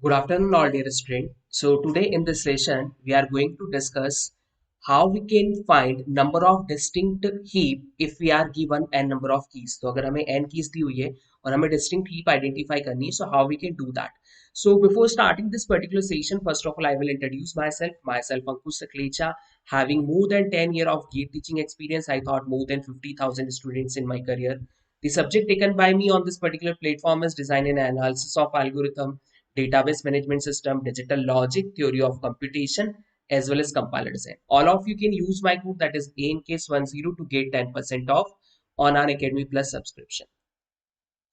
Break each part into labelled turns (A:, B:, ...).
A: Good afternoon, all dear student. So today in this session, we are going to discuss how we can find number of distinct heap if we are given n number of keys. तो अगर हमें n keys दी हुई है और हमें distinct heap identify करनी है, so how we can do that? So before starting this particular session, first of all, I will introduce myself. Myself Ankush Saklecha. Having more than 10 years of GATE teaching experience, I taught more than 50,000 students in my career. The subject taken by me on this particular platform is design and analysis of algorithm, database management system, digital logic, theory of computation, as well as compiler design. All of you can use my code that is ANCASE10 to get 10% off on our Academy Plus subscription.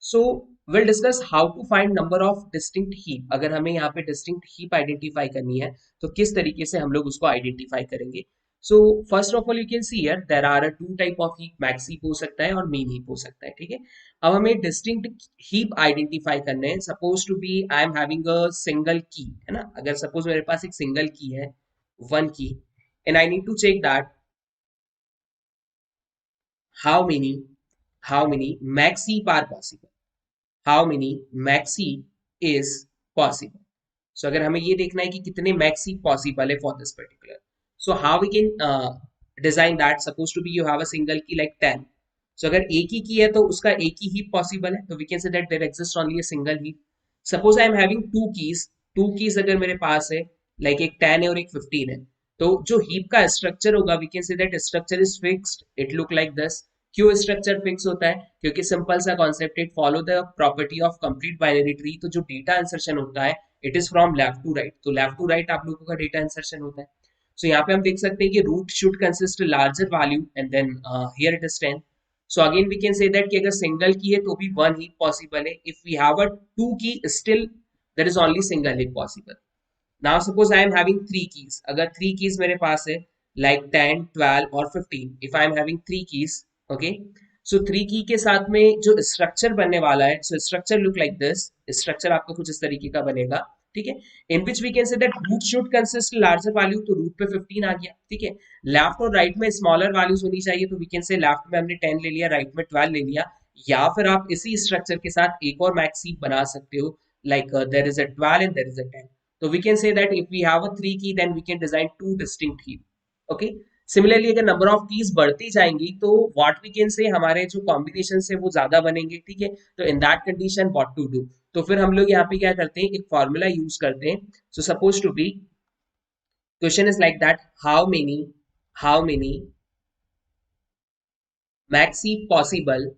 A: So we'll discuss how to find number of distinct heap. अगर हमें यहाँ पे distinct heap identify करनी है तो किस तरीके से हम लोग उसको identify करेंगे. So first of all you can see here there are two type of heap, max heap हो सकता है और mean heap हो सकता है. ठीक है, अब हमें distinct heap identify करने हैं. Suppose to be I am having a single key, है ना. अगर suppose मेरे पास एक single key है, one key, and I need to check that how many max heap are possible. How many maxi is possible. So अगर हमें ये देखना है कि कितने maxi possible है for this particular. So how we can design that. Supposed to be you have a single key like 10. So अगर एक ही key है तो उसका एक ही heap possible है, तो we can say that there exists only a single heap. Suppose I am having two keys अगर मेरे पास है like एक 10 है और एक 15 है, तो जो heap का structure होगा we can say that structure is fixed. It look like this. क्यों स्ट्रक्चर फिक्स होता है? क्योंकि सिंपल सा concept, it follow the property of complete binary tree. तो जो डेटा इंसर्शन होता है it is from left to right, तो लेफ्ट टू राइट आप लोगों का डेटा इंसर्शन होता है. सो यहाँ पे हम देख सकते हैं कि root should consist larger value and then here it is 10. So again we can say that कि अगर सिंगल की है तो भी वन हीप पॉसिबल है. If we have a two key still there is only single heap possible. Now suppose I am having three keys. अगर three keys मेरे पास है like 10, 12 और 15. if I am having three keys, okay, so three key के साथ में जो structure बनने वाला है, सो structure look like this. Structure आपका कुछ इस तरीके का बनेगा. ठीक है, in which we can say that root should consist larger value, तो रूट पे 15 आ गया. ठीक है, लेफ्ट और राइट में स्मॉलर वैल्यूज होनी चाहिए, तो वी कैन से लेफ्ट में हमने 10 ले लिया, राइट में 12 ले लिया. या फिर आप इसी स्ट्रक्चर के साथ एक और मैक्स हीप बना सकते हो, like there is a 12 and there is a 10. तो we can say that if we have a three key then we can design two distinct heap. Okay, similarly अगर नंबर ऑफ कीज बढ़ती जाएंगी तो what we can से हमारे जो combination है वो ज्यादा बनेंगे. ठीक है, तो in that condition what to do, तो फिर हम लोग यहाँ पे क्या करते हैं, एक फॉर्मूला यूज करते हैं. So suppose to be question is like that how many max heap possible.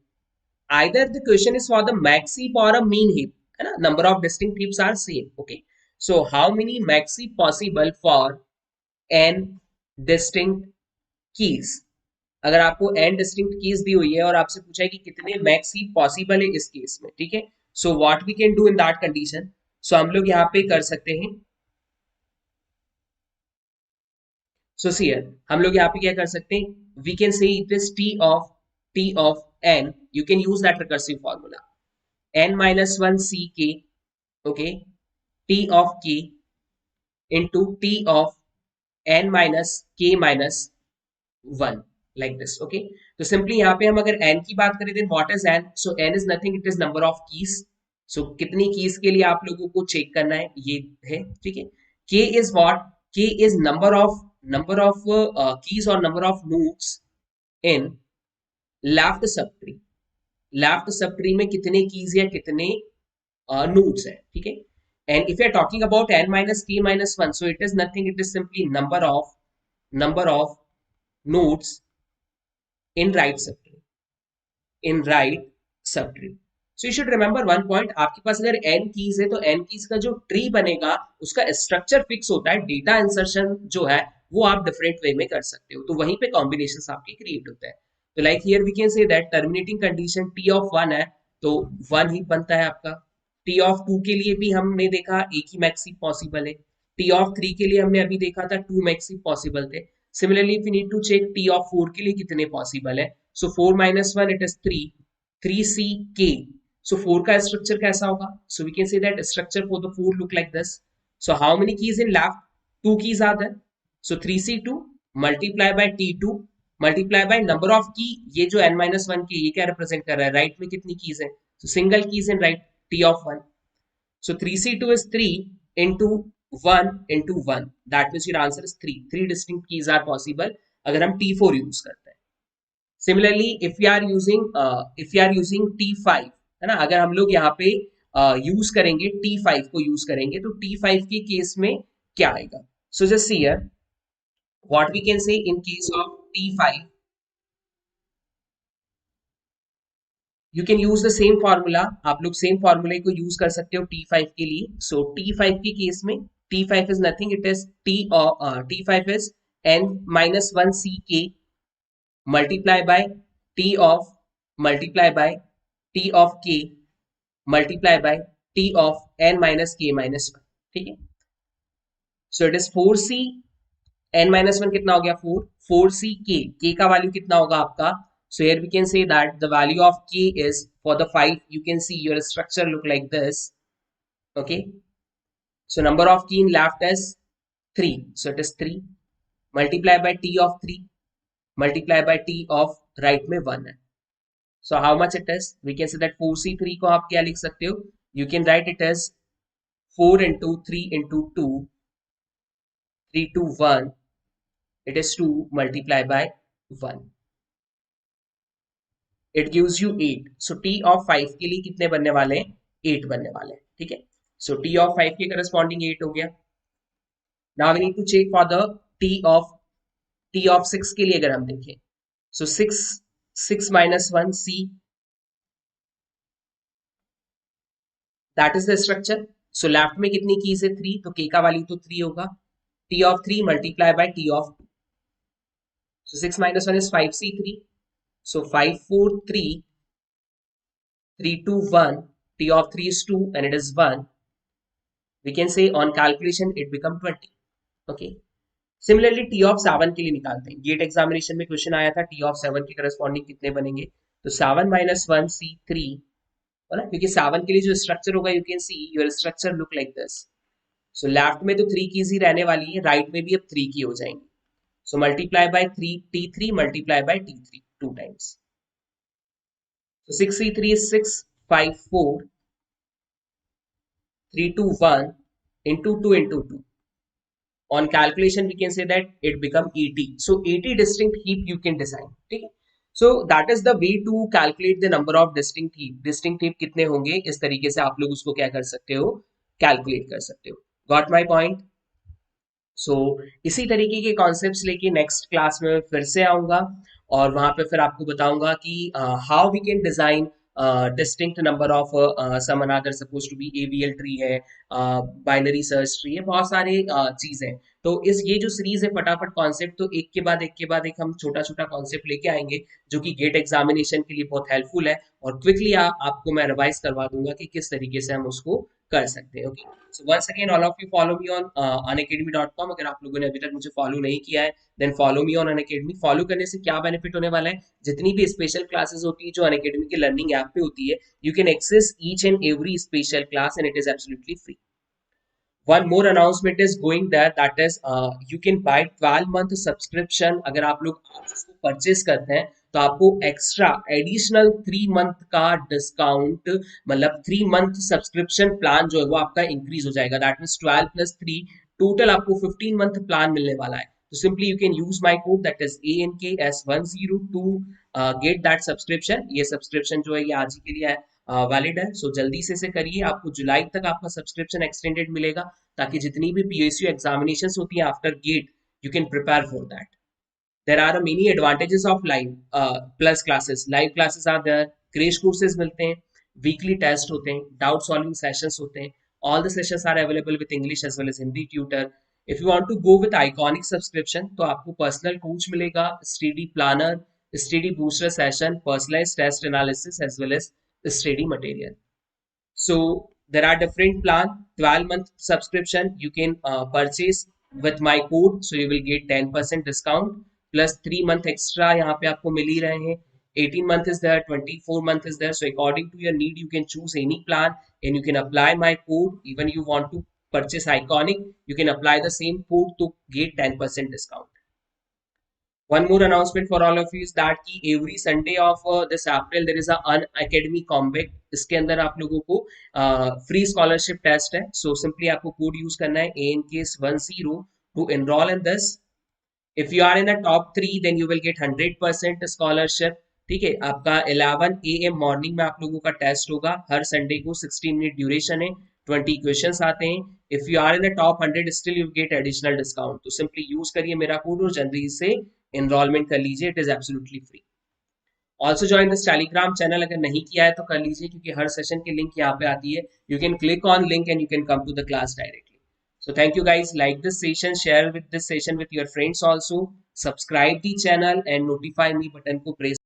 A: Either the question is for the max heap और अ मीन हीप, है ना. Number of distinct heaps are same. Okay, so how many max heap possible for n distinct keys. अगर आपको N distinct keys दी हुई है और आपसे पूछा है कि कितने मैक्स ही पॉसिबल है इस केस में. ठीक है, so what we can do in that condition. So हम लोग यहाँ पे कर सकते हैं, सो सी हम लोग यहाँ पे क्या कर सकते हैं, we can say it is T of n. You can use that recursive formula n minus one C k, okay, T of k into T of n minus k minus one, like this. Okay, तो सिंपली यहाँ पे हम अगर n की बात करें then what is n? so n is nothing, it is number of keys. so कितनी keys के लिए आप लोगों को चेक करना है ये है. ठीक है, k is what? k is number of keys or number of nodes in left subtree. left subtree में कितने keys या कितने nodes है. ठीक है, and if you are talking about n minus k minus 1, so it is nothing, it is simply number of nodes in right subtree. So you should remember one point. आपके पास अगर n keys है तो n keys का जो tree बनेगा उसका structure fix होता है. डेटा इंसर्शन जो है वो आप डिफरेंट वे में कर सकते हो, तो वहीं पे कॉम्बिनेशन आपके क्रिएट होते हैं. तो like here we can say that terminating condition t of 1 है तो 1 ही बनता है आपका. t ऑफ 2 के लिए भी हमने देखा एक ही मैक्सी पॉसिबल है. t ऑफ 3 के लिए हमने अभी देखा था 2 मैक्सी पॉसिबल थे. Similarly if you need to check t of 4 के लिए कितने पॉसिबल है, so 4 minus 1 it is 3, 3ck. so 4 का स्ट्रक्चर कैसा होगा, so we can say that structure for the 4 look like this. so how many keys in left? 2 keys are there, so 3c2 multiply by t2 multiply by number of key. ये जो n minus 1 के ये क्या represent कर रहा है, right में कितनी कीज है, so single keys in right, t of 1. so 3c2 is 3 into 1 into 1, that means your answer is 3. 3 distinct keys are possible अगर हम T4 यूज करते हैं. Similarly, if you are using T5, है ना, अगर हम लोग यहाँ पे यूज करेंगे T5 को यूज करेंगे तो T5 के केस में क्या आएगा? So just see here what we can say in case of T5. You can use the same formula. आप लोग सेम फार्मूले को यूज कर सकते हो T5 के लिए. सो T5 के केस में T5 is nothing, it is T5 is n-1 ck multiply by T of multiply by T of k multiply by T of n minus k minus 1. ठीक है. So it is 4c n-1 कितना हो गया 4. 4c k का value कितना होगा आपका? So here we can say that the value of k is, for the 5, you can see your structure look like this. Okay. So number of key in left is 3. So it is 3 multiply by t of 3 multiply by t of right में 1 है. So how much it is? We can say that 4c3 को आप क्या लिख सकते हो? You can write it as 4 into 3 into 2, 3 to 1. It is 2 multiply by 1. It gives you 8. So T of 5 के लिए कितने बनने वाले हैं? 8 बनने वाले हैं. ठीक है. सो टी ऑफ 5 के करस्पॉन्डिंग 8 हो गया. Now we need to check for the T of 6 के लिए अगर हम देखें. So 6 minus 1 c, that is the structure. So left में कितनी कीज है? 3. तो k का वैल्यू तो 3 होगा. T of 3 multiply by T of 2. So 6 minus 1 is 5c3. So 5, 4, 3, 3, 2, 1, t of 3 is 2 and it is 1. We can say on calculation it become 20. Okay. Similarly t of 7 के लिए निकालते हैं. Gate examination में question आया था t of 7 के corresponding कितने बनेंगे? तो 7 minus 1 c3, है ना, क्योंकि 7 के लिए जो स्ट्रक्चर होगा you can see your structure look like this. So left में तो 3 कीज ही रहने वाली है, राइट में भी अब 3 की हो जाएंगी. So multiply by 3 t3 multiply by t3 2 times. So 6c3 is 6, 5, 4, 3, 2, 1 into 2 into 2. On calculation, we can say that it become 80. So 80 distinct heap you can design. ठीक है. So that is the way to calculate the number of distinct heap. Distinct heap कितने होंगे? इस तरीके से आप लोग उसको क्या कर सकते हो? Calculate कर सकते हो. Got my point? सो इसी तरीके के कॉन्सेप्ट्स लेके नेक्स्ट क्लास में फिर से आऊंगा और वहां पे फिर आपको बताऊंगा कि how we can design distinct number of some another, suppose to be AVL tree है, बाइनरी सर्च ट्री है, बहुत सारे चीज हैं. तो इस ये जो सीरीज है फटाफट कॉन्सेप्ट, तो एक के बाद एक के बाद एक हम छोटा छोटा कॉन्सेप्ट लेके आएंगे जो कि गेट एग्जामिनेशन के लिए बहुत हेल्पफुल है और क्विकली आपको मैं रिवाइज करवा दूंगा कि किस तरीके से हम उसको कर सकते हैं. Okay. So once again all of you follow me on unacademy.com. अगर आप लोगों ने अभी तक मुझे फॉलो नहीं किया है then follow me on unacademy. Follow करने से क्या बेनिफिट होने वाला है? जितनी भी स्पेशल क्लासेस होती है जो unacademy के लर्निंग ऐप पे होती है, you can access each and every special class and it is absolutely free. One more announcement is going there, that is you can buy 12-month subscription. अगर आप लोग आज उसको परचेस करते हैं तो आपको एक्स्ट्रा एडिशनल 3 मंथ का डिस्काउंट, मतलब 3 मंथ सब्सक्रिप्शन प्लान जो है वो आपका इंक्रीज हो जाएगा. दैट मीन्स 12 + 3 टोटल आपको 15 मंथ प्लान मिलने वाला है. तो simply you can use my code that is ANKS10 to get that subscription. ये सब्सक्रिप्शन जो है ये आज ही के लिए है, वैलिड है. सो जल्दी से करिए, आपको जुलाई तक आपका सब्सक्रिप्शन एक्सटेंडेड मिलेगा ताकि जितनी भी PSU एग्जामिनेशंस होती हैं after GATE you can prepare for that. There are many advantages of live plus classes. Live classes are there, crash courses मिलते हैं, वीकली टेस्ट होते हैं, डाउट सॉल्विंग सेशंस होते हैं. All the sessions are available with English as well as Hindi tutor. If you want to go with iconic subscription तो आपको personal coach मिलेगा, study planner, study booster session, personalised test analysis as well as study material. So there are different plan. 12-month subscription you can purchase with my code, so you will get 10% discount plus 3 month extra यहाँ पे आपको मिल ही रहे हैं. 18 month is there, 24 month is there. So according to your need you can choose any plan and you can apply my code. Even you want to purchase Iconic, you can apply the same code to get 10% discount. One more announcement for all of you is that कि every Sunday of this April there is a Unacademy Combat. इसके अंदर आप लोगों को free scholarship test है. So simply आपको code use करना है ANCASE10 to enroll in this. If you are in the top 3 then you will get 100% scholarship. ठीक है, आपका 11 AM मॉर्निंग में आप लोगों का टेस्ट होगा. हर संडे को 16 मिनट ड्यूरेशन है, 20 क्वेश्चंस आते हैं. If you are in the top 100 still you get additional discount. तो सिंपली यूज करिए मेरा कोड और जनवरी से एनरोलमेंट कर लीजिए. It is absolutely free. Also join this Telegram channel. अगर नहीं किया है तो कर लीजिए, क्योंकि हर सेशन की लिंक यहाँ पे आती है. You can click on link and you can come to the class directly. So thank you guys. Like this session, share with this session with your friends also. Subscribe the channel and notify me button को press